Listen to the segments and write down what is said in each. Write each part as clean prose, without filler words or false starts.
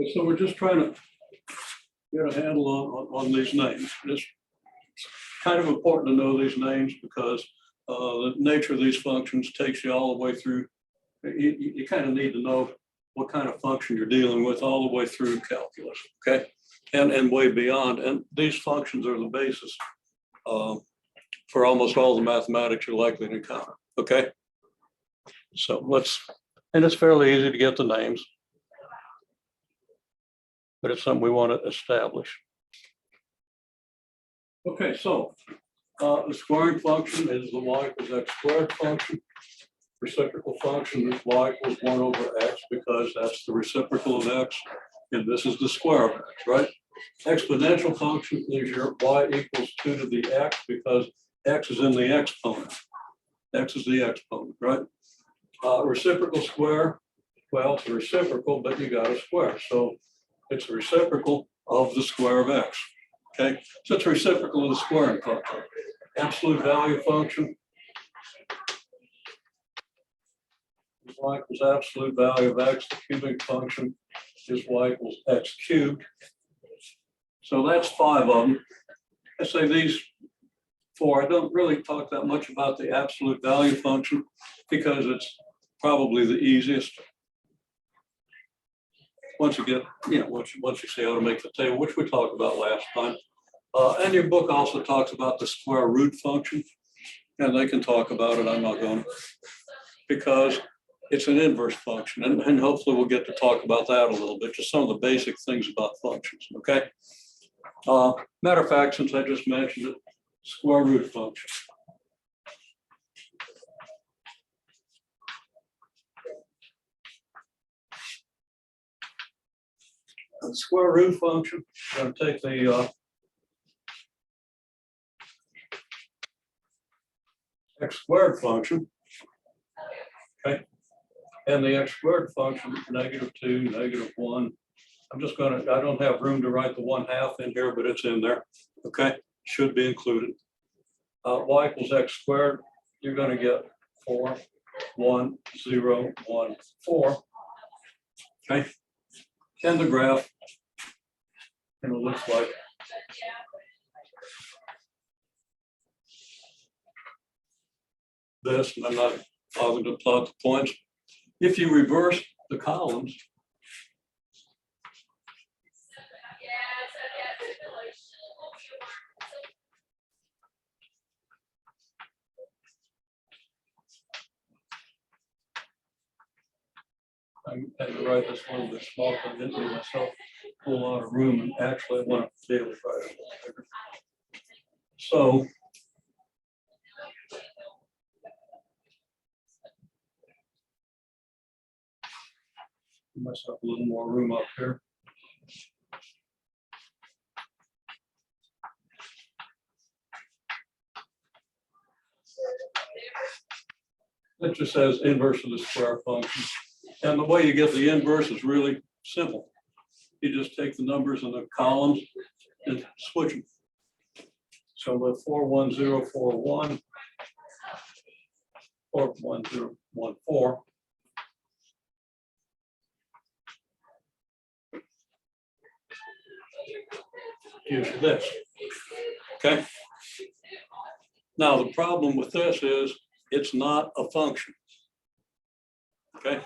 So we're just trying to get a handle on these names. It's kind of important to know these names because the nature of these functions takes you all the way through. You kind of need to know what kind of function you're dealing with all the way through calculus, okay? And way beyond. And these functions are the basis for almost all the mathematics you're likely to encounter, okay? So and it's fairly easy to get the names, but it's something we want to establish. Okay, so the squaring function is the y equals x squared function. Reciprocal function is y equals 1 over x because that's the reciprocal of x, and this is the square of x, right? Exponential function is your y equals 2 to the x because x is in the exponent. X is the exponent, right? Reciprocal square, well, it's a reciprocal, but you got a square. So it's a reciprocal of the square of x, okay? So it's a reciprocal of the squaring function. Absolute value function is y equals absolute value of x. The cubic function is y equals x cubed. So that's 5 of them. I say these 4. I don't really talk that much about the absolute value function because it's probably the easiest. Once you get, once you see how to make the table, which we talked about last time. And your book also talks about the square root function, and they can talk about it. I'm not going to, because it's an inverse function, and hopefully we'll get to talk about that a little bit, just some of the basic things about functions, okay? Matter of fact, since I just mentioned it, square root function. The square root function, I'm going to take the x squared function, okay, and the x squared function, -2, -1. I'm just going to, I don't have room to write the 1/2 in here, but it's in there, okay, should be included. Y equals x squared, you're going to get 4, 1, 0, 1, 4, okay, and the graph, and it looks like this, and I'm not bothering to plot the points. If you reverse the columns, I had to write this a little bit smaller. I didn't leave myself a whole lot of room, and actually I want to be able to write it a little bigger. So give myself a little more room up here. It just says inverse of the square function. And the way you get the inverse is really simple. You just take the numbers in the columns and switch them. So the 4, 1, 0, 4, 1, 4, 1, 0, 1, 4. Gives you this, okay? Now the problem with this is it's not a function, okay?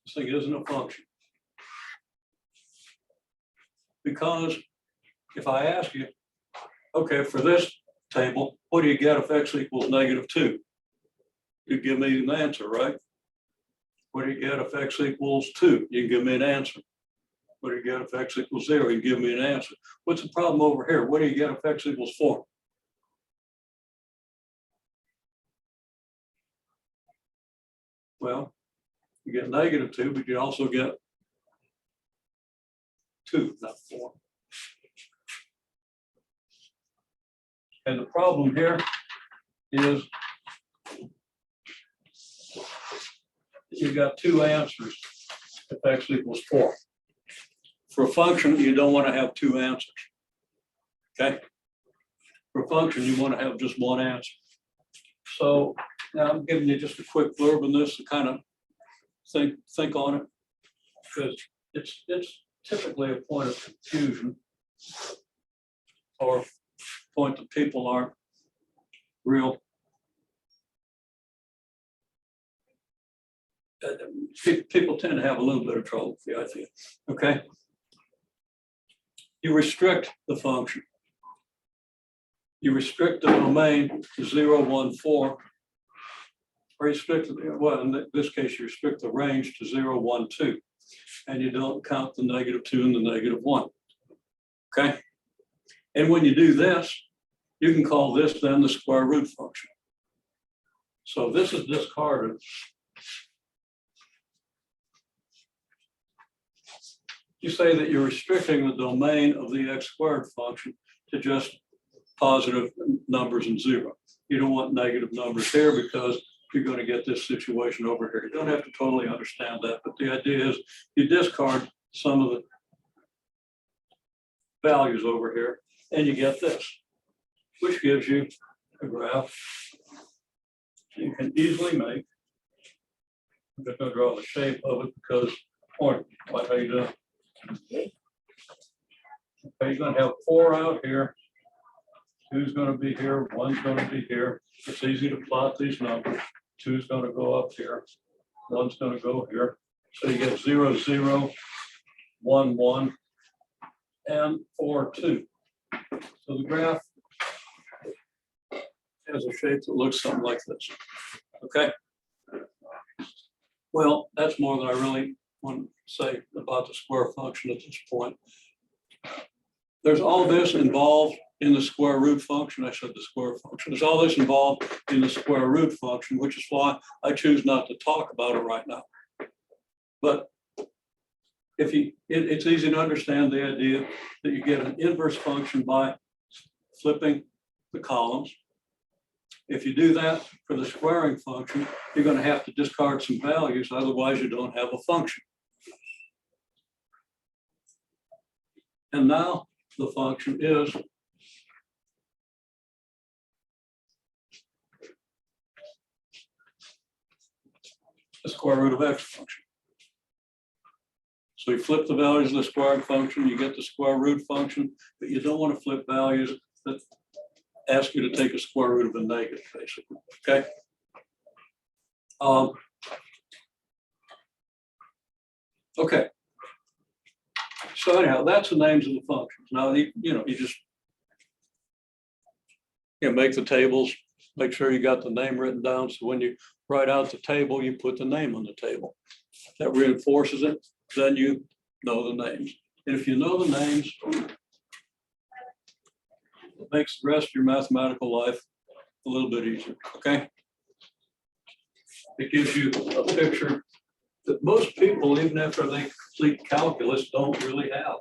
This thing isn't a function. Because if I ask you, okay, for this table, what do you get if x equals -2? You give me an answer, right? What do you get if x equals 2? You give me an answer. What do you get if x equals 0? You give me an answer. What's the problem over here? What do you get if x equals 4? Well, you get -2, but you also get 2, not 4. And the problem here is you got 2 answers if x equals 4. For a function, you don't want to have 2 answers, okay? For a function, you want to have just 1 answer. So now I'm giving you just a quick blurb on this to kind of think on it. because it's typically a point of confusion or a point that people aren't real. People tend to have a little bit of trouble with the idea. Okay. You restrict the function. You restrict the domain to 0, 1, 4. Or you restrict, well, in this case, you restrict the range to 0, 1, 2. And you don't count the -2 and the -1. Okay. And when you do this, you can call this then the square root function. So this is discarded. You say that you're restricting the domain of the x squared function to just positive numbers and 0. You don't want negative numbers here because you're going to get this situation over here. You don't have to totally understand that, but the idea is you discard some of the values over here and you get this, which gives you a graph you can easily make. I'm just going to draw the shape of it because, or like how you do. Okay, you're going to have 4 out here. 2's going to be here. 1's going to be here. It's easy to plot these numbers. 2's going to go up here. 1's going to go here. So you get 0, 0, 1, 1, and 4, 2. So the graph has a shape that looks something like this. Okay. Well, that's more than I really want to say about the square function at this point. There's all this involved in the square root function. I said the square function. There's all this involved in the square root function, which is why I choose not to talk about it right now. But if it's easy to understand the idea that you get an inverse function by flipping the columns. If you do that for the squaring function, you're going to have to discard some values, otherwise you don't have a function. And now the function is the square root of x function. So you flip the values of the squaring function, you get the square root function, but you don't want to flip values that ask you to take a square root of a negative, basically. Okay. Okay. So anyhow, that's the names of the functions. Now you just make the tables, make sure you got the name written down. So when you write out the table, you put the name on the table. That reinforces it. Then you know the names. And if you know the names, it makes the rest of your mathematical life a little bit easier. Okay. It gives you a picture that most people, even after they complete calculus, don't really have.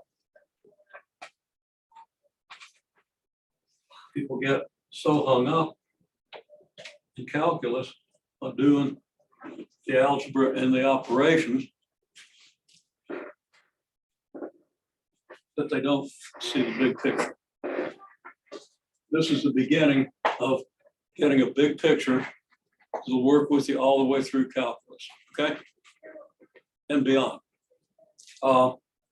People get so hung up in calculus on doing the algebra and the operations that they don't see the big picture. This is the beginning of getting a big picture that'll work with you all the way through calculus, okay? And beyond.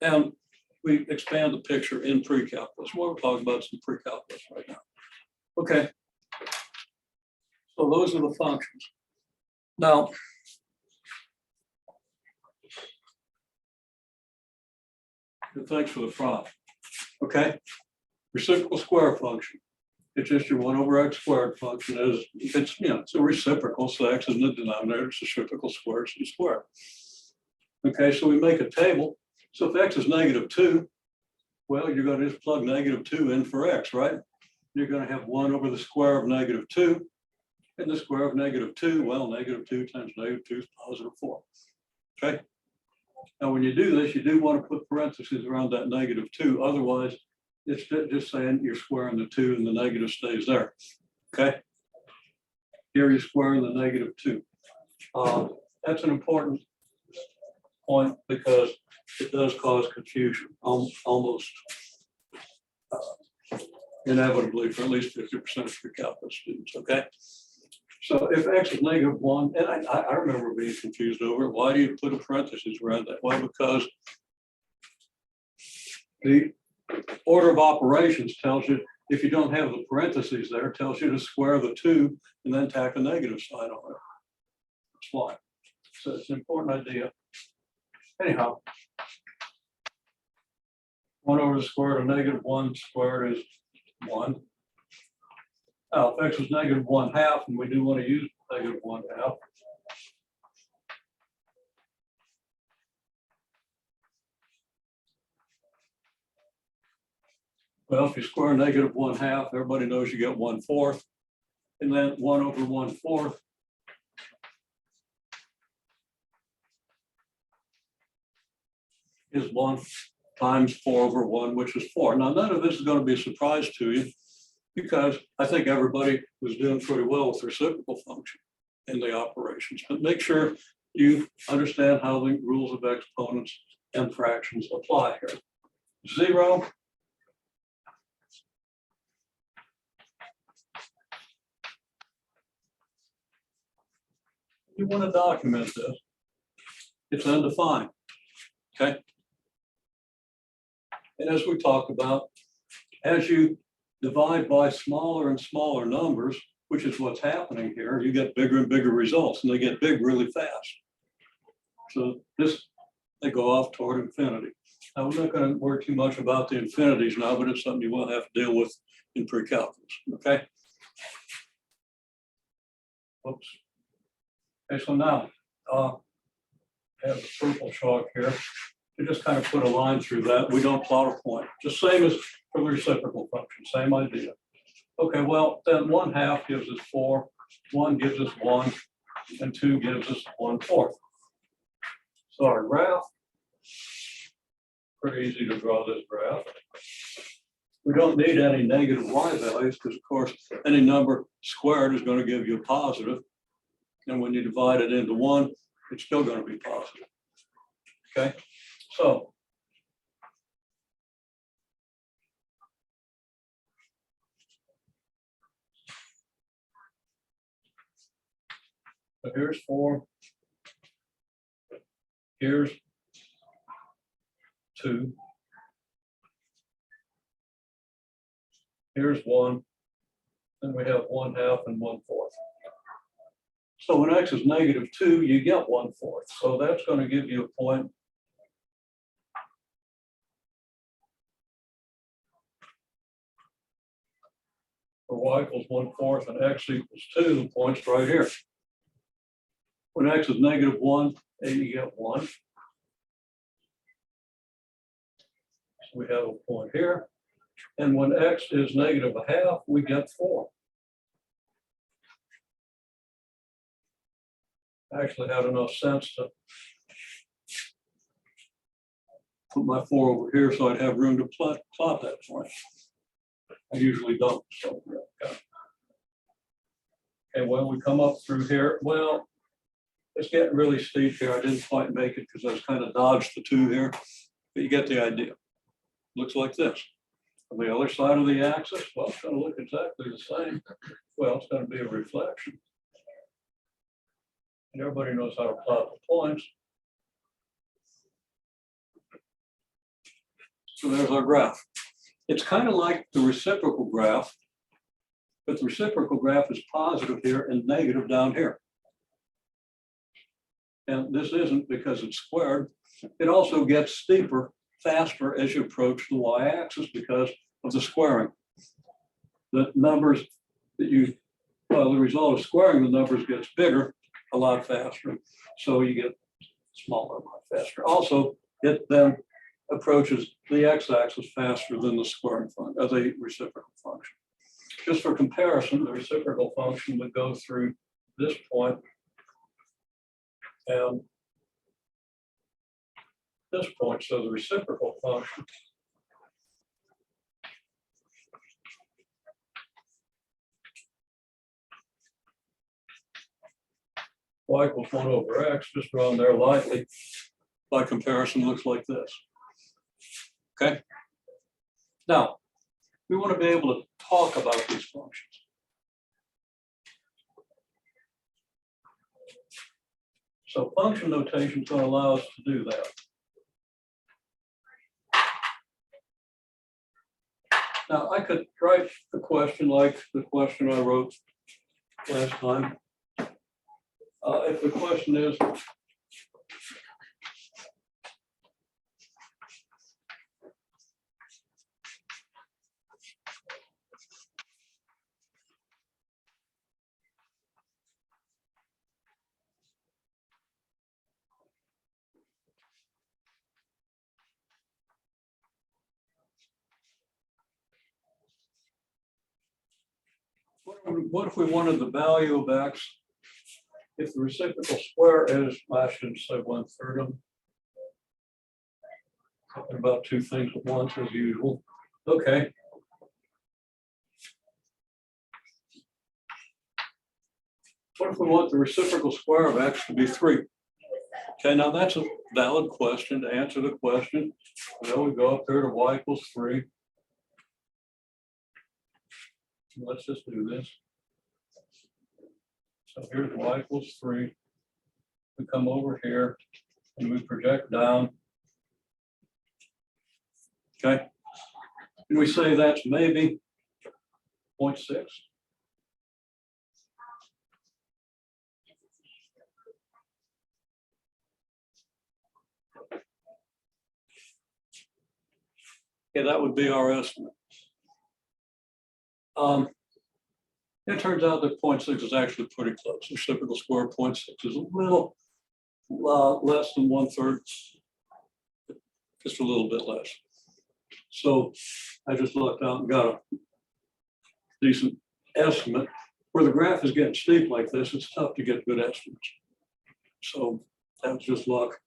And we expand the picture in pre-calculus. We're talking about some pre-calculus right now. Okay. So those are the functions. Now, and thanks for the prompt. Okay. Reciprocal square function. It's just your 1 over x squared function is, it's a reciprocal, so x is in the denominator, it's reciprocal squared, so you square. Okay, so we make a table. So if x is -2, well, you're going to just plug -2 in for x, right? You're going to have 1 over the square of -2, and the square of -2, well, -2 times -2 is +4. Okay. Now, when you do this, you do want to put parentheses around that -2. Otherwise, it's just saying you're squaring the 2 and the negative stays there. Okay. Here you're squaring the -2. That's an important point because it does cause confusion, almost inevitably for at least 50% of your calculus students. Okay. So So if x is -1, and I remember being confused over it, why do you put a parenthesis around that? Well, because the order of operations tells you, if you don't have the parentheses there, it tells you to square the 2 and then tack a negative sign on it. That's why. So it's an important idea. Anyhow, 1 over the square root of -1 squared is 1. Now, if x is -1/2, and we do want to use -1/2, well, if you square -1/2, everybody knows you get 1/4, and then 1 over 1/4 is 1 times 4 over 1, which is 4. Now, none of this is going to be a surprise to you, because I think everybody was doing pretty well with reciprocal function in the operations. But make sure you understand how the rules of exponents and fractions apply here. 0. You want to document this. It's undefined. Okay. And as we talked about, as you divide by smaller and smaller numbers, which is what's happening here, you get bigger and bigger results, and they get big really fast. So this, they go off toward infinity. Now, we're not going to worry too much about the infinities now, but it's something you will have to deal with in pre-calculus, okay? Oops. Okay, so now, I have the purple chalk here. You just kind of put a line through that. We don't plot a point. Just same as for the reciprocal function, same idea. Okay, well, then 1/2 gives us 4, 1 gives us 1, and 2 gives us 1/4. So our graph, pretty easy to draw this graph. We don't need any negative y values because, of course, any number squared is going to give you a positive. And when you divide it into 1, it's still going to be positive. Okay, so here's 4. Here's 2. Here's 1. And we have 1/2 and 1/4. So when x is -2, you get 1/4. So that's going to give you a point for y equals 1/4 and x equals 2, the point's right here. When x is -1, you get 1. So we have a point here. And when x is -1/2, we get 4. I actually had enough sense to put my 4 over here so I'd have room to plot that point. I usually don't. So, okay. And when we come up through here, well, it's getting really steep here. I didn't quite make it because I was kind of dodged the 2 here, but you get the idea. Looks like this. On the other side of the axis, well, it's going to look exactly the same. Well, it's going to be a reflection. And everybody knows how to plot the points. So there's our graph. It's kind of like the reciprocal graph, but the reciprocal graph is positive here and negative down here. And this isn't because it's squared. It also gets steeper faster as you approach the y-axis because of the squaring. The numbers that the result of squaring the numbers gets bigger a lot faster. So you get smaller a lot faster. Also, it then approaches the x-axis faster than the squaring function, the reciprocal function. Just for comparison, the reciprocal function would go through this point and this point. So the reciprocal function y equals 1 over x, just drawn there lightly, by comparison looks like this. Okay. Now, we want to be able to talk about these functions. So function notation is going to allow us to do that. Now, I could write a question like the question I wrote last time. If the question is, what if we wanted the value of x if the reciprocal square is, I shouldn't say 1/3 of them. Talking about two things at once as usual. Okay. What if we want the reciprocal square of x to be 3? Okay, now that's a valid question. To answer the question, we go up there to y equals 3. Let's just do this. So here's y equals 3. We come over here and we project down. Okay. And we say that's maybe 0.6. Yeah, that would be our estimate. It turns out that 0.6 is actually pretty close. The reciprocal square of 0.6 is a little less than 1/3, just a little bit less. So I just looked out and got a decent estimate. Where the graph is getting steep like this, it's tough to get good estimates. So that was just luck.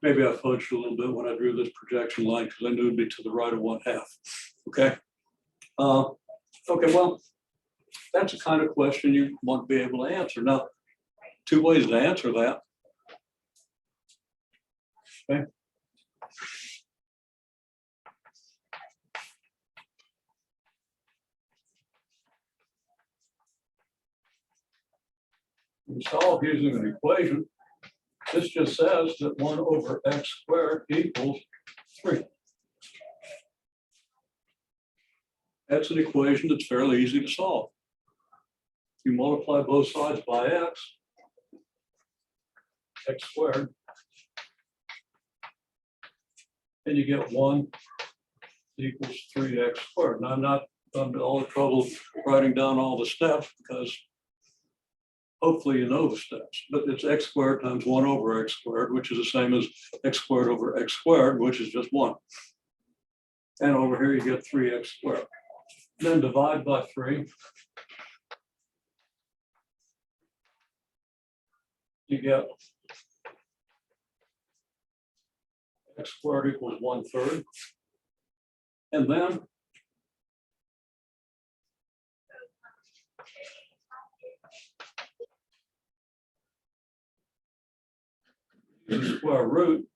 Maybe I fudged a little bit when I drew this projection line because I knew it'd be to the right of 1/2. Okay. Okay, well, that's the kind of question you want to be able to answer. Now, two ways to answer that. Okay. We solve using an equation. This just says that 1/x² equals 3. That's an equation that's fairly easy to solve. You multiply both sides by x squared, and you get 1 equals 3x². Now, I'm not under all the trouble writing down all the steps because hopefully you know the steps, but it's x² times 1/x², which is the same as x²/x², which is just 1. And over here you get 3x². Then divide by 3. You get x² equals 1/3. And then the square root,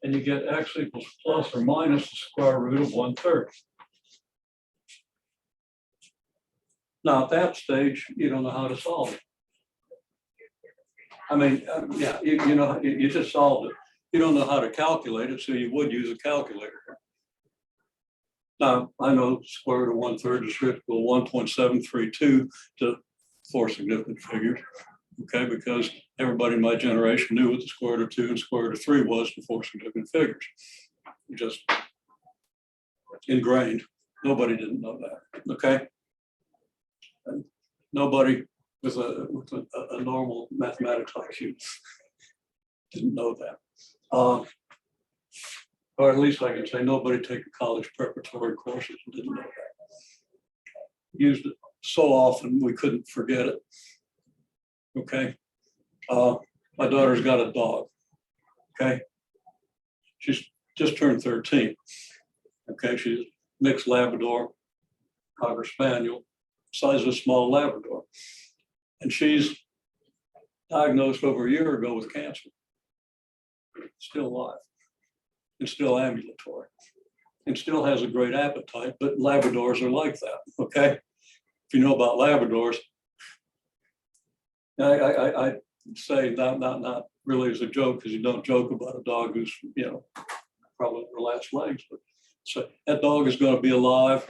and you get x equals plus or minus the square root of 1/3. Now, at that stage, you don't know how to solve it. I mean, yeah, you know, you just solved it. You don't know how to calculate it, so you would use a calculator. Now, I know square root of 1/3 is equal to 1.732 to 4 significant figures. Okay, because everybody in my generation knew what the square root of 2 and square root of 3 was to 4 significant figures. Just ingrained. Nobody didn't know that. Okay. And nobody with a normal mathematics IQ didn't know that. Or at least I can say nobody taking college preparatory courses didn't know that. Used it so often we couldn't forget it. Okay. My daughter's got a dog. Okay. She's just turned 13. Okay. She's a mixed Labrador, Cocker Spaniel, size of a small Labrador. And she's diagnosed over a year ago with cancer. Still alive. And still ambulatory. And still has a great appetite, but Labradors are like that. Okay. If you know about Labradors, I say not really as a joke, because you don't joke about a dog who's, probably their last legs, but so that dog is going to be alive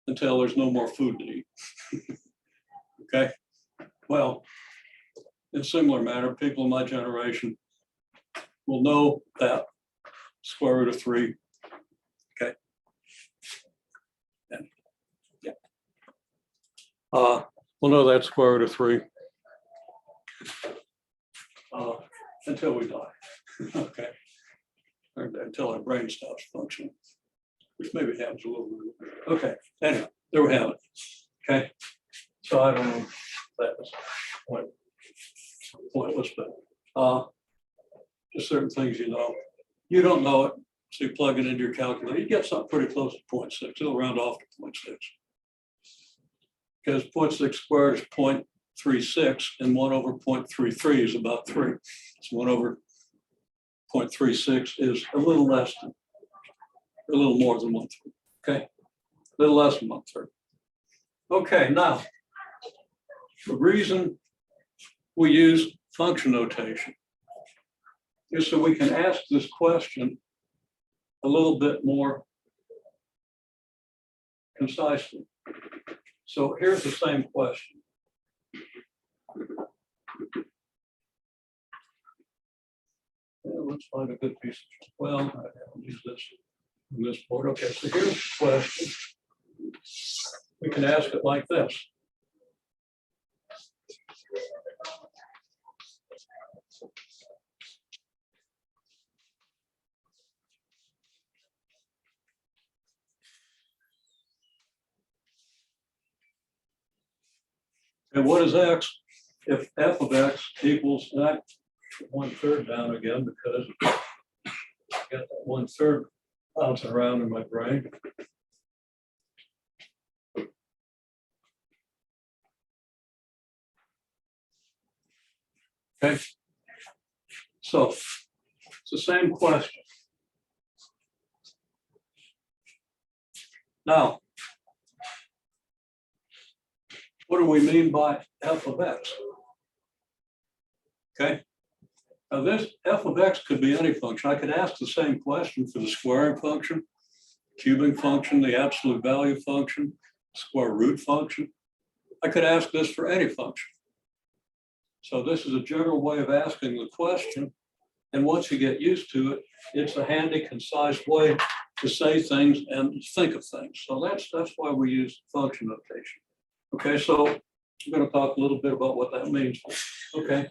until there's no more food to eat. Okay. Well, in similar manner, people in my generation will know that square root of 3. Okay. And, yeah. We'll know that square root of 3 until we die. Okay. Or until our brain stops functioning, which maybe happens a little bit. Okay. Anyway, there we have it. Okay. So I don't know if that was pointless, but just certain things you know. You don't know it, so you plug it into your calculator. You get something pretty close to 0.6. It'll round off to 0.6. Because 0.6 squared is 0.36, and 1 over 0.33 is about 3. So 1 over 0.36 is a little less than, a little more than 1/3. Okay, a little less than 1/3. Okay, now the reason we use function notation is so we can ask this question a little bit more concisely. So here's the same question. Let's find a good piece of, well, I'll use this on this board. Okay, so here's the question. We can ask it like this. And what is x? If f of x equals, and I put 1/3 down again because I got that 1/3 bouncing around in my brain. Okay, so it's the same question. Now, what do we mean by f of x? Okay, now this f of x could be any function. I could ask the same question for the squaring function, cubing function, the absolute value function, square root function. I could ask this for any function. So this is a general way of asking the question. And once you get used to it, it's a handy, concise way to say things and think of things. So that's why we use function notation. Okay, so I'm going to talk a little bit about what that means. Okay.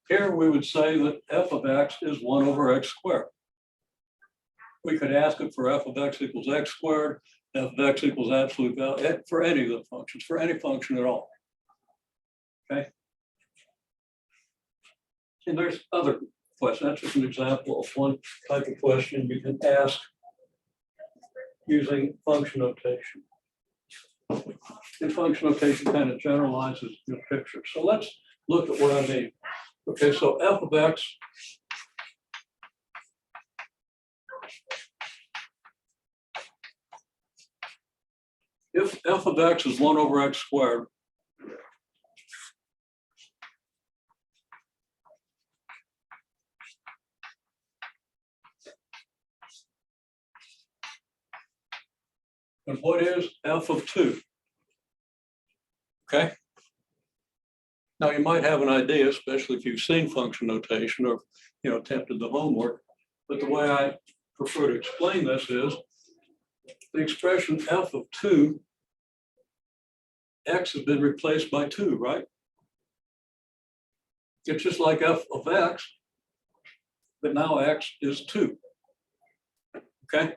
Here we would say that f of x is 1 over x squared. We could ask it for f of x equals x squared, f of x equals absolute value, for any of the functions, for any function at all. Okay. And there's other questions. That's just an example of one type of question you can ask using function notation. And function notation kind of generalizes your picture. So let's look at what I mean. Okay, so f of x if f of x is 1 over x squared, and what is f of 2? Okay. Now you might have an idea, especially if you've seen function notation or attempted the homework. But the way I prefer to explain this is the expression f of 2, x has been replaced by 2, right? It's just like f of x, but now x is 2. Okay,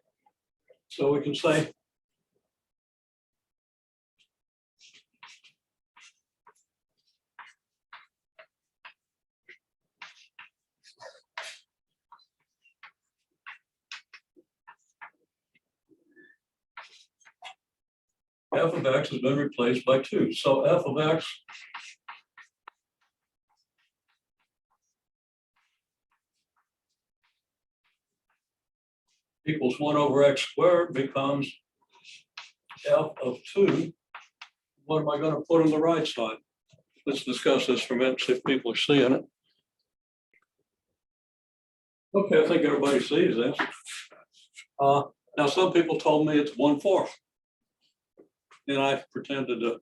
so we can say f of x has been replaced by 2. So f of x equals 1 over x squared becomes f of 2. What am I going to put on the right side? Let's discuss this for a minute, see if people are seeing it. Okay, I think everybody sees this. Now, some people told me it's 1/4. And I pretended to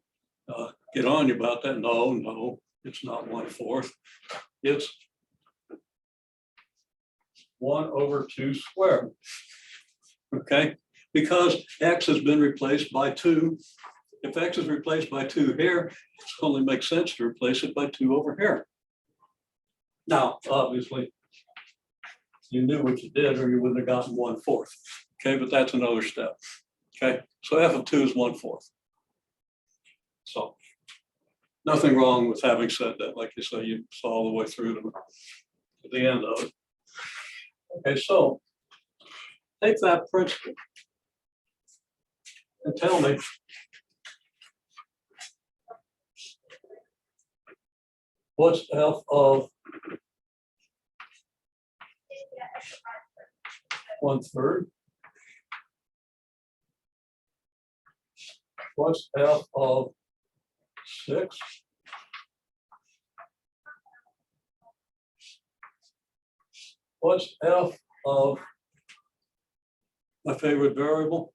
get on you about that. No, it's not 1/4. It's 1 over 2 squared. Okay, because x has been replaced by 2. If x is replaced by 2 here, it only makes sense to replace it by 2 over here. Now, obviously, you knew what you did or you wouldn't have gotten 1/4. Okay, but that's another step. Okay, so f of 2 is 1/4. So nothing wrong with having said that. Like you say, you saw all the way through to the end of it. Okay, so take that principle and tell me what's f of 1/3? What's f of 6? What's f of my favorite variable?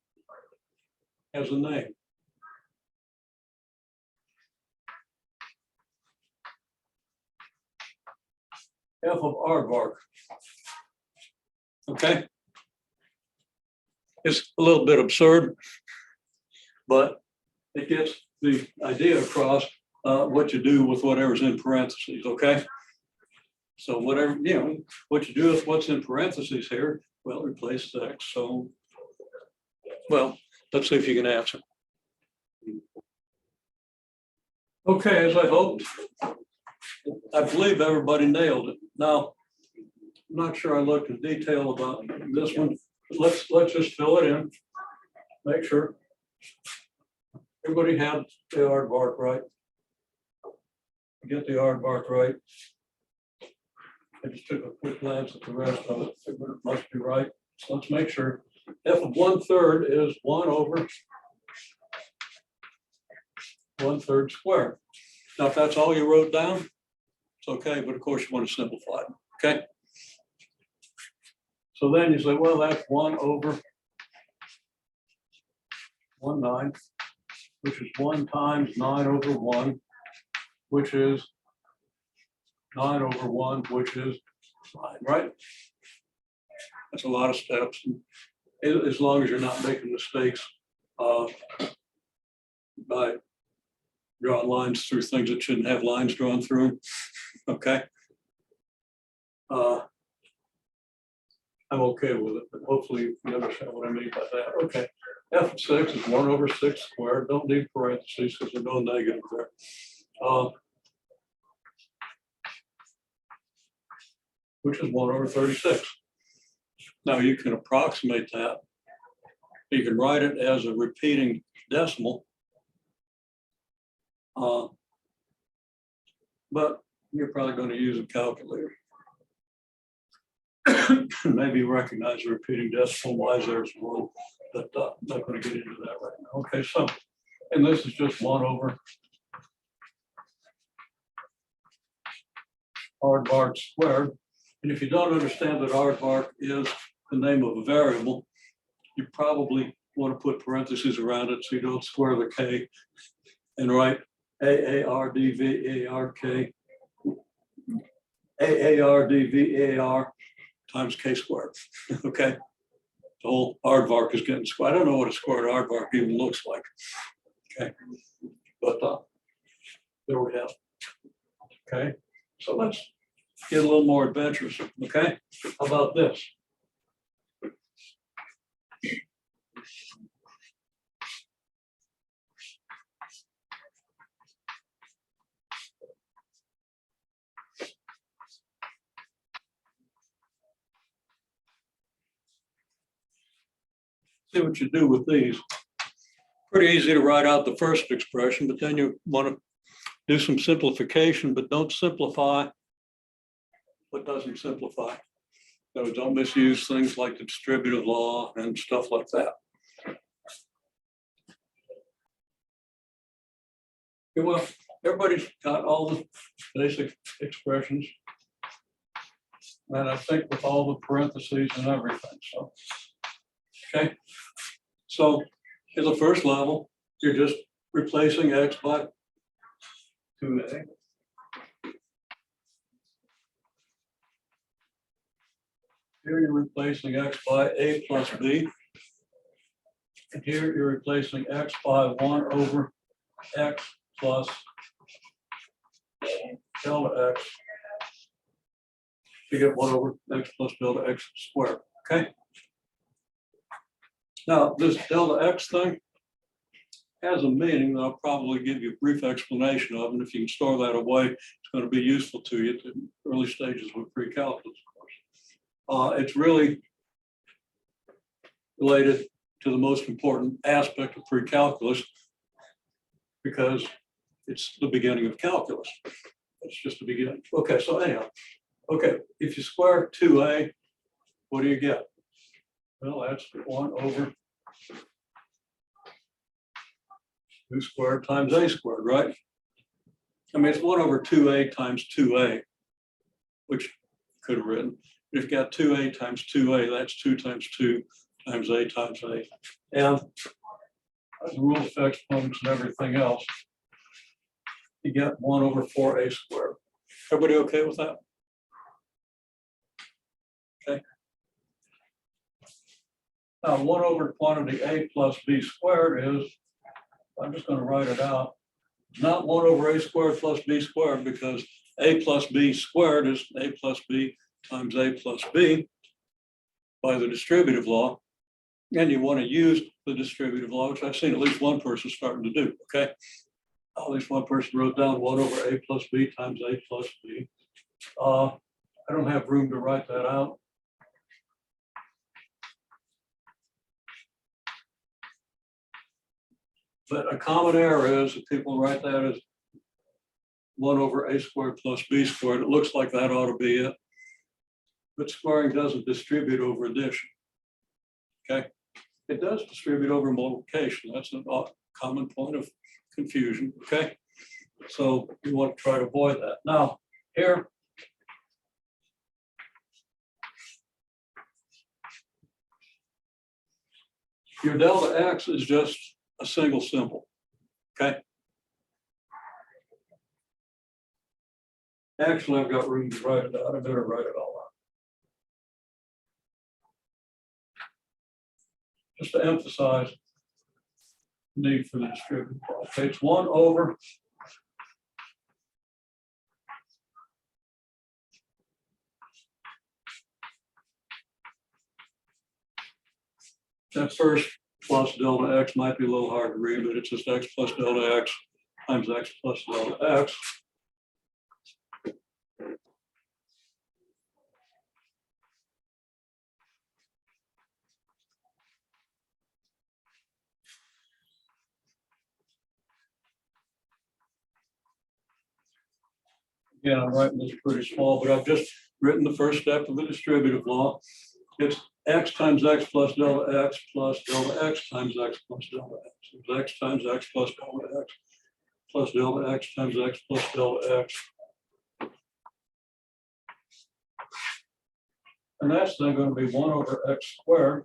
Has a name. F of aardvark. Okay. It's a little bit absurd, but it gets the idea across what you do with whatever's in parentheses, okay? So whatever, what you do with what's in parentheses here, well, replace the x. So, well, let's see if you can answer. Okay, as I hoped, I believe everybody nailed it. Now, I'm not sure I looked in detail about this one. Let's just fill it in, make sure. Everybody had the aardvark right. Get the aardvark right. I just took a quick glance at the rest of it. It must be right. So let's make sure. F of 1/3 is 1 over 1/3 squared. Now, if that's all you wrote down, it's okay, but of course you want to simplify it, okay? So then you say, well, that's 1 over 1/9, which is 1 times 9 over 1, which is 9 over 1, which is 9, right? That's a lot of steps. As long as you're not making mistakes by drawing lines through things that shouldn't have lines drawn through them, okay? I'm okay with it, but hopefully you understand what I mean by that. Okay, f of 6 is 1 over 6 squared. Don't need parentheses because there's no negative there. Which is 1 over 36. Now you can approximate that. You can write it as a repeating decimal. But you're probably going to use a calculator. Maybe recognize the repeating decimal, why there's one, but I'm not going to get into that right now. Okay, so, and this is just 1 over aardvark squared. And if you don't understand that aardvark is the name of a variable, you probably want to put parentheses around it so you don't square the k and write AARDVARK, AARDVAR times k squared, okay? The whole aardvark is getting squared. I don't know what a squared aardvark even looks like, okay? But there we have it, okay? So let's get a little more adventurous, okay? How about this? See what you do with these. Pretty easy to write out the first expression, but then you want to do some simplification, but don't simplify what doesn't simplify. So don't misuse things like the distributive law and stuff like that. Okay, well, everybody's got all the basic expressions. And I think with all the parentheses and everything, so. Okay, so in the first level, you're just replacing x by 2a. Here you're replacing x by a plus b. And here you're replacing x by 1 over x plus delta x. You get 1 over x plus delta x squared, okay? Now, this delta x thing has a meaning that I'll probably give you a brief explanation of, and if you can store that away, it's going to be useful to you at the early stages with pre-calculus, of course. It's really related to the most important aspect of pre-calculus because it's the beginning of calculus. It's just the beginning. Okay, so anyhow, okay, if you square 2a, what do you get? Well, that's 1 over 2 squared times a squared, right? I mean, it's 1 over 2a times 2a, which you could have written. If you've got 2a times 2a, that's 2 times 2 times a times a. And as a rule of exponents and everything else, you get 1 over 4a squared. Everybody okay with that? Okay. Now, 1 over quantity a plus b squared is, I'm just going to write it out, not 1 over a squared plus b squared, because a plus b squared is a plus b times a plus b by the distributive law. And you want to use the distributive law, which I've seen at least one person starting to do, okay? At least one person wrote down 1 over a plus b times a plus b. I don't have room to write that out. But a common error is that people write that as 1 over a squared plus b squared. It looks like that ought to be it. But squaring doesn't distribute over addition. Okay? It does distribute over multiplication. That's a common point of confusion. Okay? So you want to try to avoid that. Now, here, your delta x is just a single symbol, okay? Actually, I've got room to write it out. I better write it all out. Just to emphasize the need for the distributive law. Okay, it's 1 over that first plus delta x might be a little hard to read, but it's just x plus delta x times x plus delta x. Again, I'm writing this pretty small, but I've just written the first step of the distributive law. It's x times x plus delta x times x plus delta x. It's x times x plus delta x plus delta x times x plus delta x. And that's then going to be 1 over x squared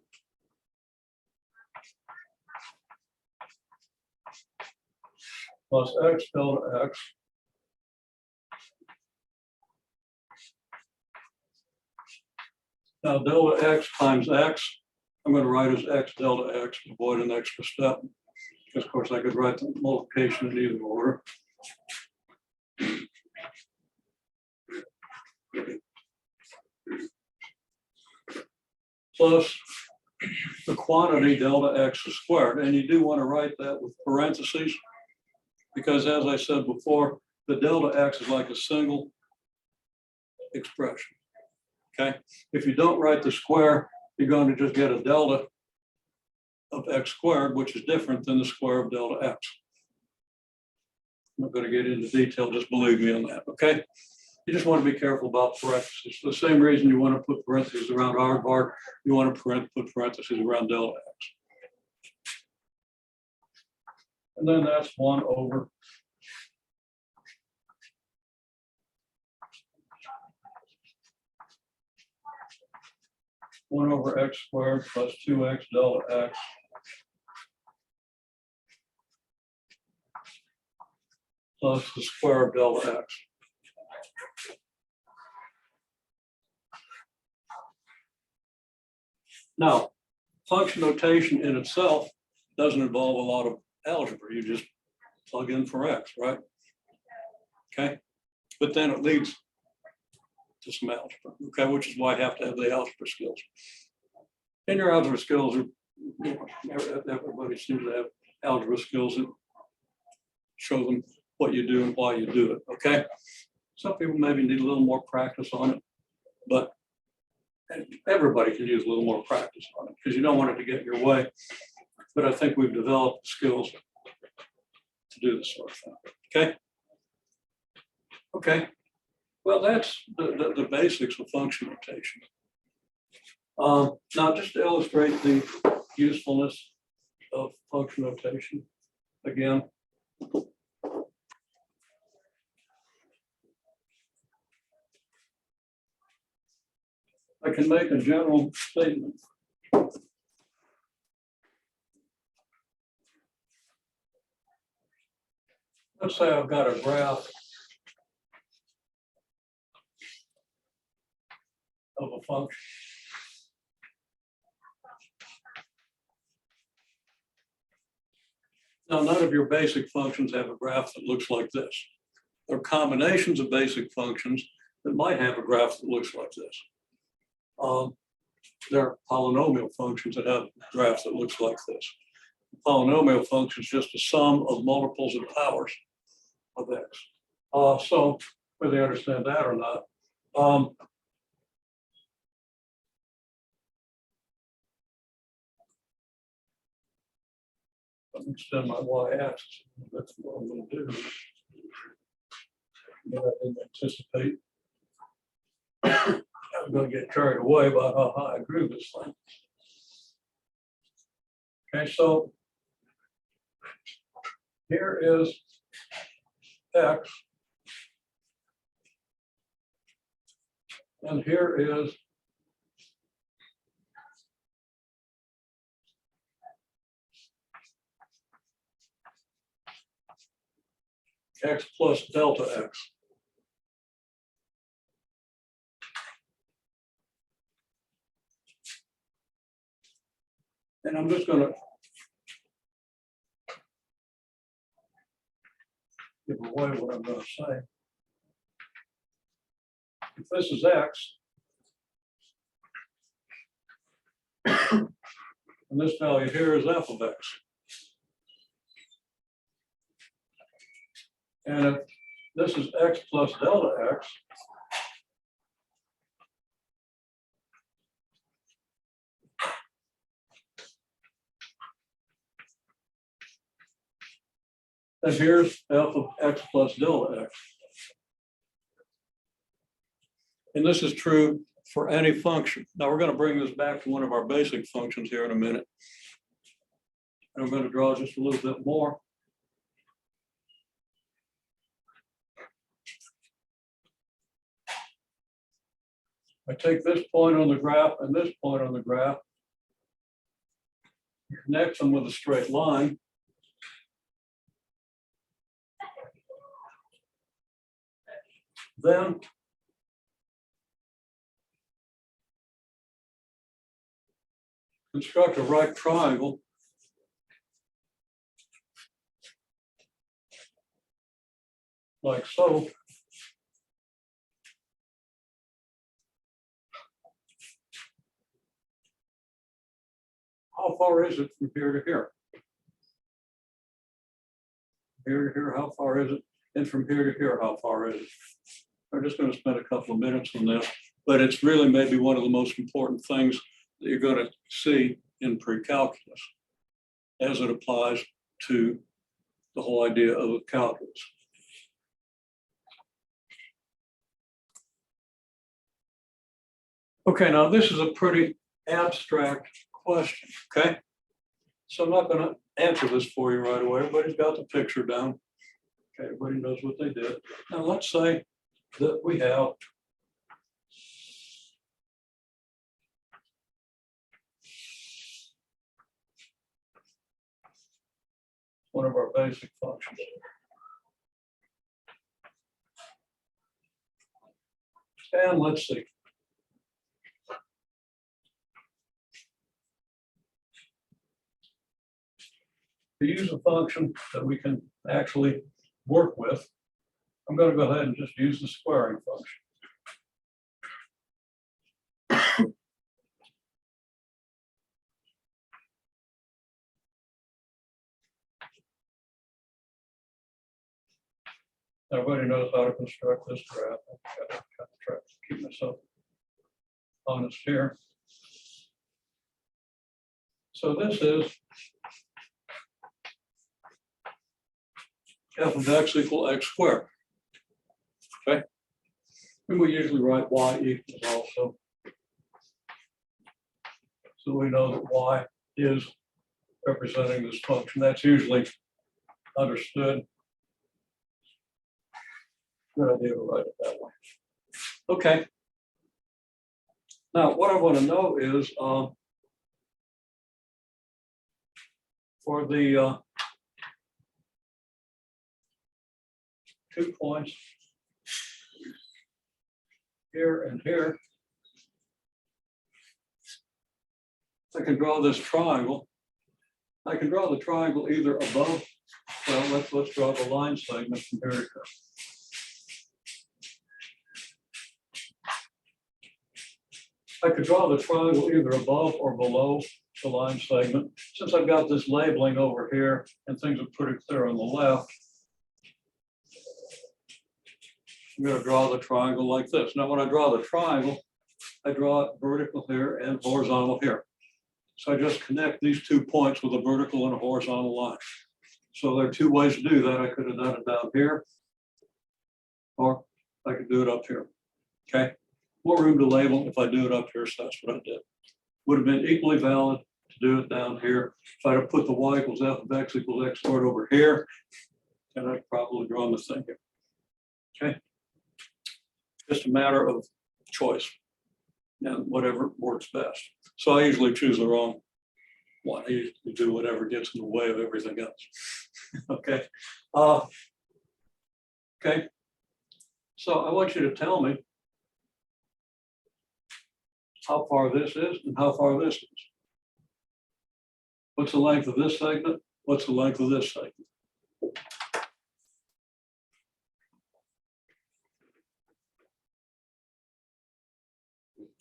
plus x delta x now delta x times x, I'm going to write as x delta x, avoid an extra step. Because of course I could write the multiplication in either order. Plus the quantity delta x squared. And you do want to write that with parentheses, because as I said before, the delta x is like a single expression. Okay, if you don't write the square, you're going to just get a delta of x squared, which is different than the square of delta x. I'm not going to get into detail, just believe me on that, okay? You just want to be careful about parentheses. The same reason you want to put parentheses around aardvark, you want to put parentheses around delta x. And then that's 1 over x squared plus 2x delta x plus the square of delta x. Now, function notation in itself doesn't involve a lot of algebra. You just plug in for x, right? Okay, but then it leads to some algebra, okay, which is why I have to have the algebra skills. And your algebra skills are, you know, everybody seems to have algebra skills that show them what you do and why you do it, okay? Some people maybe need a little more practice on it, but everybody can use a little more practice on it because you don't want it to get in your way. But I think we've developed skills to do this sort of thing, okay? Okay, well, that's the basics of function notation. Now, just to illustrate the usefulness of function notation, again, I can make a general statement. Let's say I've got a graph of a function. Now, none of your basic functions have a graph that looks like this. There are combinations of basic functions that might have a graph that looks like this. There are polynomial functions that have graphs that looks like this. Polynomial function is just a sum of multiples of powers of x. So whether you understand that or not, let me extend my y-axis. That's what I'm going to do. But I didn't anticipate. I'm going to get carried away by how high I grew this thing. Okay, so here is x, and here is x plus delta x. And I'm just going to give away what I'm going to say. If this is x, and this value here is f of x. And if this is x plus delta x, then here's f of x plus delta x. And this is true for any function. Now we're going to bring this back to one of our basic functions here in a minute. And I'm going to draw just a little bit more. I take this point on the graph and this point on the graph, connect them with a straight line. Then construct a right triangle like so. How far is it from here to here? Here to here, how far is it? And from here to here, how far is it? I'm just going to spend a couple of minutes on this, but it's really maybe one of the most important things that you're going to see in pre-calculus as it applies to the whole idea of a calculus. Okay, now this is a pretty abstract question, okay? So I'm not gonna answer this for you right away. Everybody's got the picture down. Okay, everybody knows what they did. Now let's say that we have one of our basic functions. And let's see. To use a function that we can actually work with, I'm going to go ahead and just use the squaring function. Everybody knows how to construct this graph. I've got to try to keep myself honest here. So this is f of x equal x squared. Okay. And we usually write y equals also. So we know that y is representing this function. That's usually understood. Good idea to write it that way. Okay. Now, what I want to know is for the 2 points here and here, I can draw this triangle. I can draw the triangle either above, well, let's draw the line segment from here to here. I could draw the triangle either above or below the line segment. Since I've got this labeling over here and things are pretty clear on the left, I'm going to draw the triangle like this. Now, when I draw the triangle, I draw it vertical here and horizontal here. So I just connect these 2 points with a vertical and a horizontal line. So there are 2 ways to do that. I could have done it down here, or I could do it up here. Okay. More room to label if I do it up here, so that's what I did. Would have been equally valid to do it down here. If I'd have put the y equals f of x equals x squared over here, and I'd probably drawn the thing here. Okay. Just a matter of choice and whatever works best. So I usually choose the wrong one. I usually do whatever gets in the way of everything else. Okay. Okay. So I want you to tell me how far this is and how far this is. What's the length of this segment? What's the length of this segment?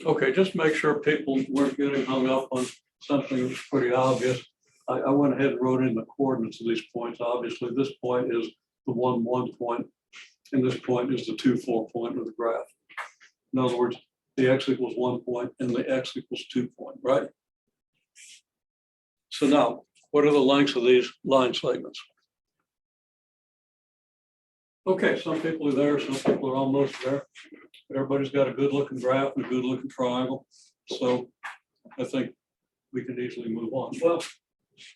Okay, just make sure people weren't getting hung up on something that was pretty obvious. I went ahead and wrote in the coordinates of these points. Obviously, this point is the 1, 1 point, and this point is the 2, 4 point of the graph. In other words, the x equals 1 point and the x equals 2 point, right? So now, what are the lengths of these line segments? Okay, some people are there, some people are almost there. But everybody's got a good looking graph and a good looking triangle. So I think we can easily move on. Well,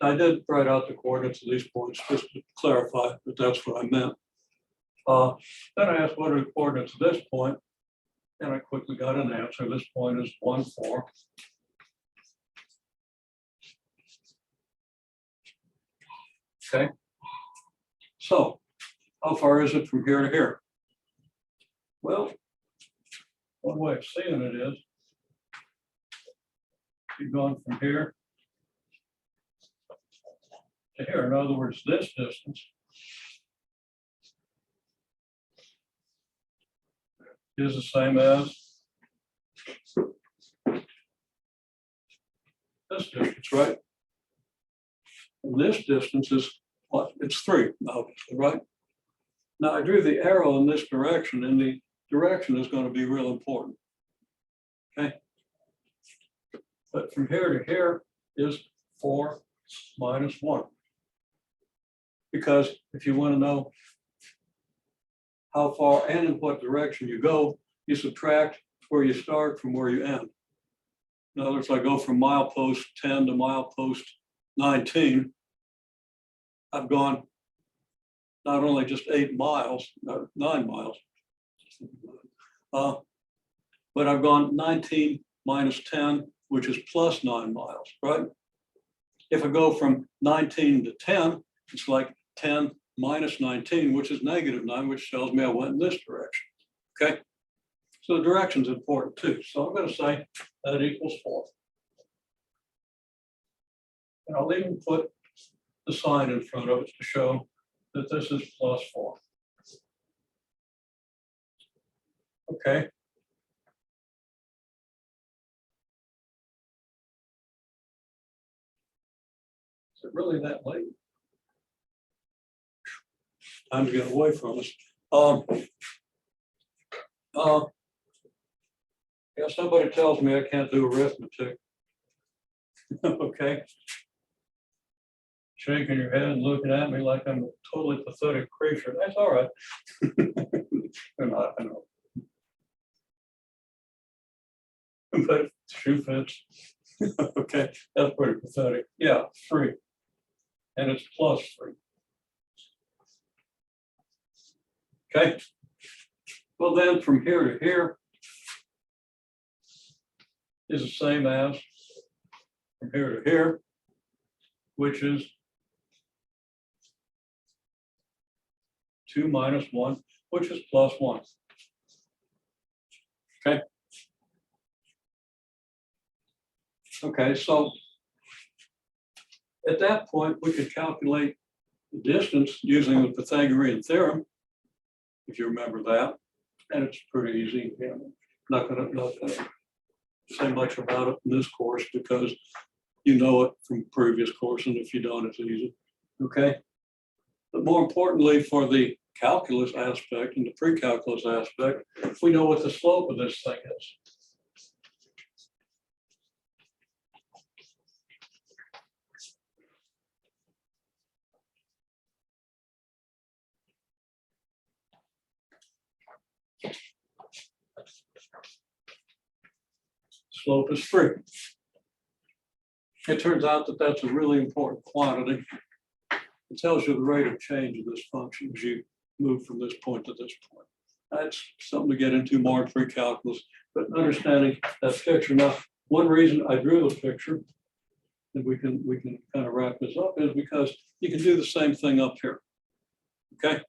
I did write out the coordinates of these points just to clarify that that's what I meant. Then I asked what are the coordinates of this point, and I quickly got an answer. This point is 1, 4. Okay. So how far is it from here to here? Well, one way of seeing it is you've gone from here to here. In other words, this distance is the same as this distance, right? And this distance is what? It's 3, obviously, right? Now I drew the arrow in this direction, and the direction is going to be real important. Okay. But from here to here is 4 minus 1. Because if you want to know how far and in what direction you go, you subtract where you start from where you end. In other words, I go from milepost 10 to milepost 19. I've gone not only just 8 miles, 9 miles, but I've gone 19 minus 10, which is plus 9 miles, right? If I go from 19 to 10, it's like 10 minus 19, which is negative 9, which tells me I went in this direction, okay? So the direction's important too. So I'm going to say that equals 4. And I'll even put the sign in front of it to show that this is plus 4. Okay. Is it really that late? Time to get away from us. Yeah, somebody tells me I can't do arithmetic. Okay. Shaking your head and looking at me like I'm a totally pathetic creature. That's all right. They're not, I know. But shoe fits. Okay, that's pretty pathetic. Yeah, 3. And it's plus 3. Okay. Well, then from here to here is the same as from here to here, which is 2 minus 1, which is plus 1. Okay. Okay, so at that point, we could calculate the distance using the Pythagorean theorem, if you remember that, and it's pretty easy. Yeah, not gonna say much about it in this course because you know it from previous course, and if you don't, it's easy. Okay, but more importantly, for the calculus aspect and the pre-calculus aspect, we know what the slope of this thing is. Slope is 3. It turns out that that's a really important quantity. It tells you the rate of change of this function as you move from this point to this point. That's something to get into more in pre-calculus, but understanding that picture. Now, one reason I drew the picture, and we can kind of wrap this up, is because you can do the same thing up here. Okay.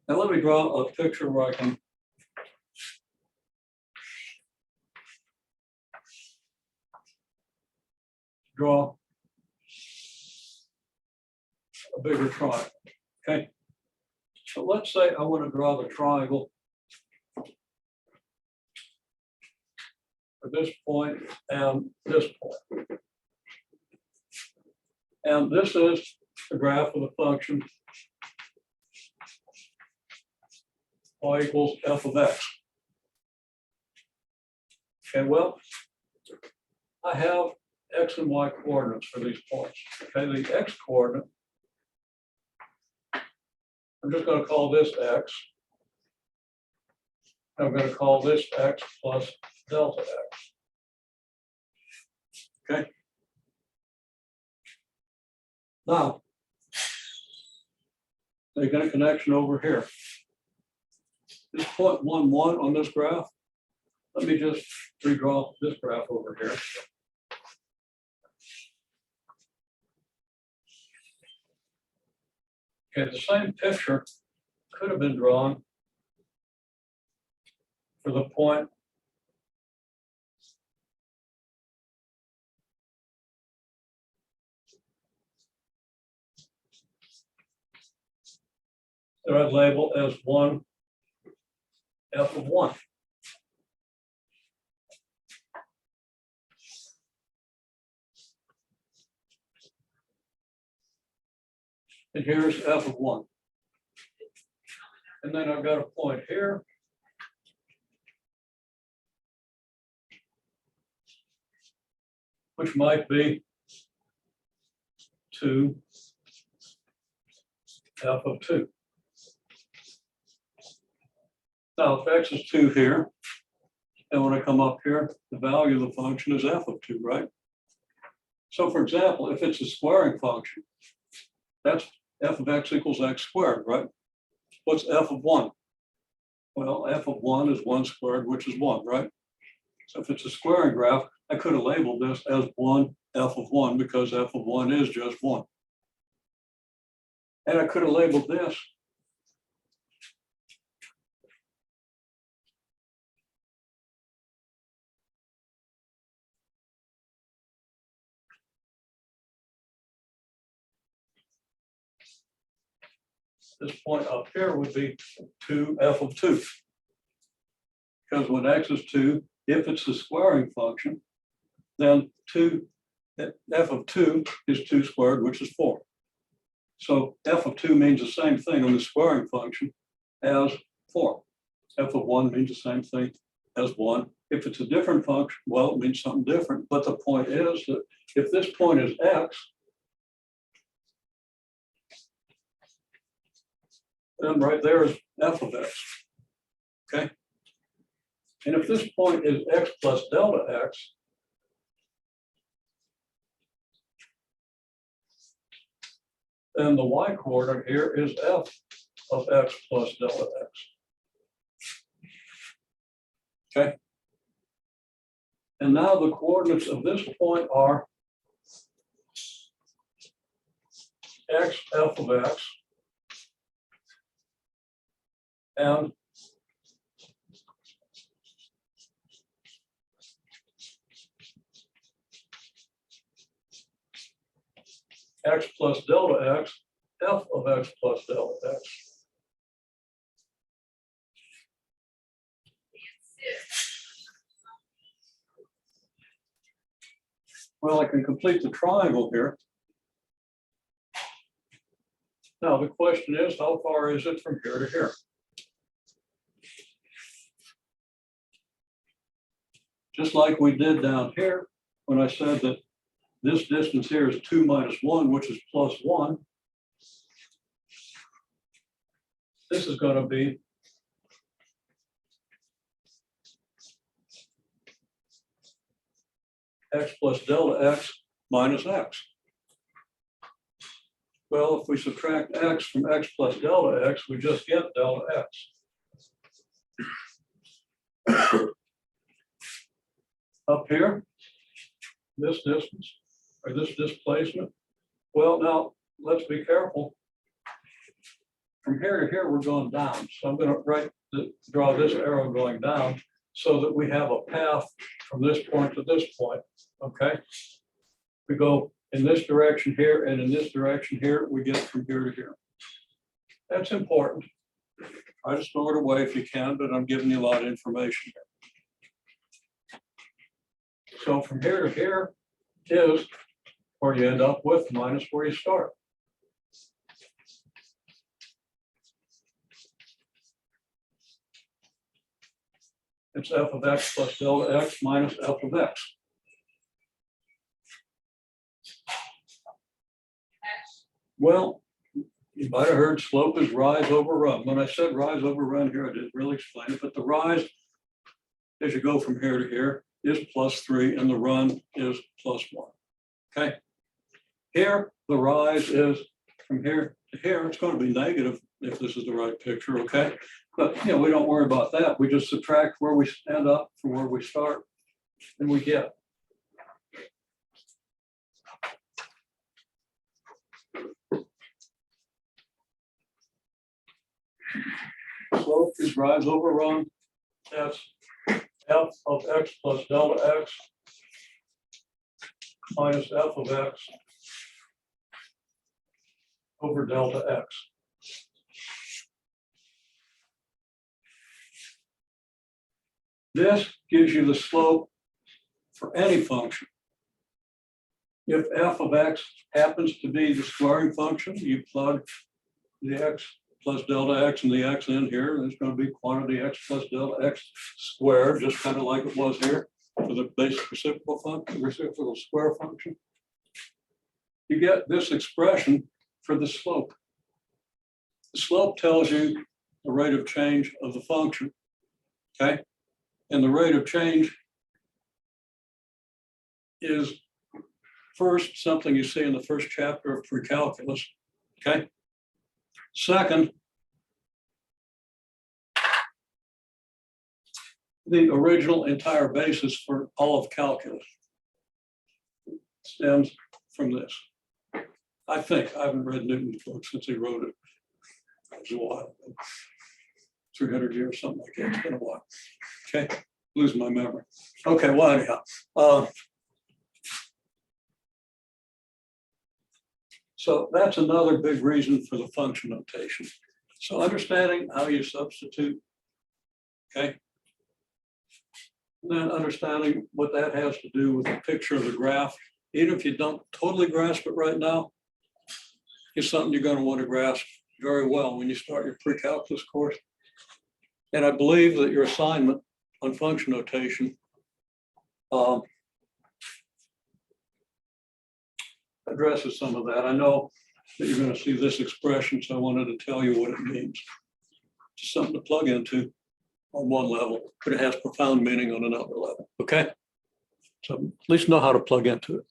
Now let me draw a picture where I can draw a bigger triangle. Okay. So let's say I want to draw the triangle at this point and this point. And this is the graph of the function y equals f of x. Okay, well, I have x and y coordinates for these points. Okay, the x coordinate, I'm just going to call this x. I'm going to call this x plus delta x. Okay. Now, making a connection over here. This point 1, 1 on this graph. Let me just redraw this graph over here. Okay, the same picture could have been drawn for the point that I'd label as 1 f of 1. And here's f of 1. And then I've got a point here. Which might be 2 f of 2. Now, if x is 2 here, And when I come up here, the value of the function is f of 2, right? So for example, if it's a squaring function, that's f of x equals x squared, right? What's f of 1? Well, f of 1 is 1 squared, which is 1, right? So if it's a squaring graph, I could have labeled this as 1 f of 1 because f of 1 is just 1. And I could have labeled this point up here would be 2 f of 2. Because when x is 2, if it's a squaring function, then 2 f of 2 is 2 squared, which is 4. So f of 2 means the same thing on the squaring function as 4. F of 1 means the same thing as 1. If it's a different function, well, it means something different. But the point is that if this point is x, then right there is f of x, okay? And if this point is x plus delta x, then the y coordinate here is f of x plus delta x. Okay. And now the coordinates of this point are x f of x and x plus delta x, f of x plus delta x. Well, I can complete the triangle here. Now, the question is, how far is it from here to here? Just like we did down here, when I said that this distance here is 2 minus 1, which is plus 1. This is going to be x plus delta x minus x. Well, if we subtract x from x plus delta x, we just get delta x. Up here, this distance, or this displacement, well, now, let's be careful. From here to here, we're going down. So I'm going to draw this arrow going down so that we have a path from this point to this point, okay? We go in this direction here and in this direction here, we get from here to here. That's important. Try to store it away if you can, but I'm giving you a lot of information here. So from here to here is where you end up with minus where you start. It's f of x plus delta x minus f of x. Well, you might have heard slope is rise over run. When I said rise over run here, I didn't really explain it, but the rise, as you go from here to here, is plus 3, and the run is plus 1. Okay. Here, the rise is from here to here. It's going to be negative if this is the right picture, okay? But you know, we don't worry about that. We just subtract where we end up from where we start, and we get. Slope is rise over run. That's f of x plus delta x minus f of x over delta x. This gives you the slope for any function. If f of x happens to be the squaring function, you plug the x plus delta x and the x in here, and it's going to be quantity x plus delta x squared, just kind of like it was here for the basic reciprocal function, reciprocal square function. You get this expression for the slope. The slope tells you the rate of change of the function, okay? And the rate of change is first something you see in the first chapter of pre-calculus, okay? Second, the original entire basis for all of calculus stems from this. I think, I haven't read Newton's book since he wrote it. It was a while, 300 years, something like that. It's been a while. Okay, losing my memory. Okay, well, anyhow. So that's another big reason for the function notation. So understanding how you substitute, okay? And then understanding what that has to do with the picture of the graph, even if you don't totally grasp it right now, it's something you're going to want to grasp very well when you start your pre-calculus course. And I believe that your assignment on function notation addresses some of that. I know that you're going to see this expression, so I wanted to tell you what it means. It's something to plug into on one level, but it has profound meaning on another level, okay? So at least know how to plug into it.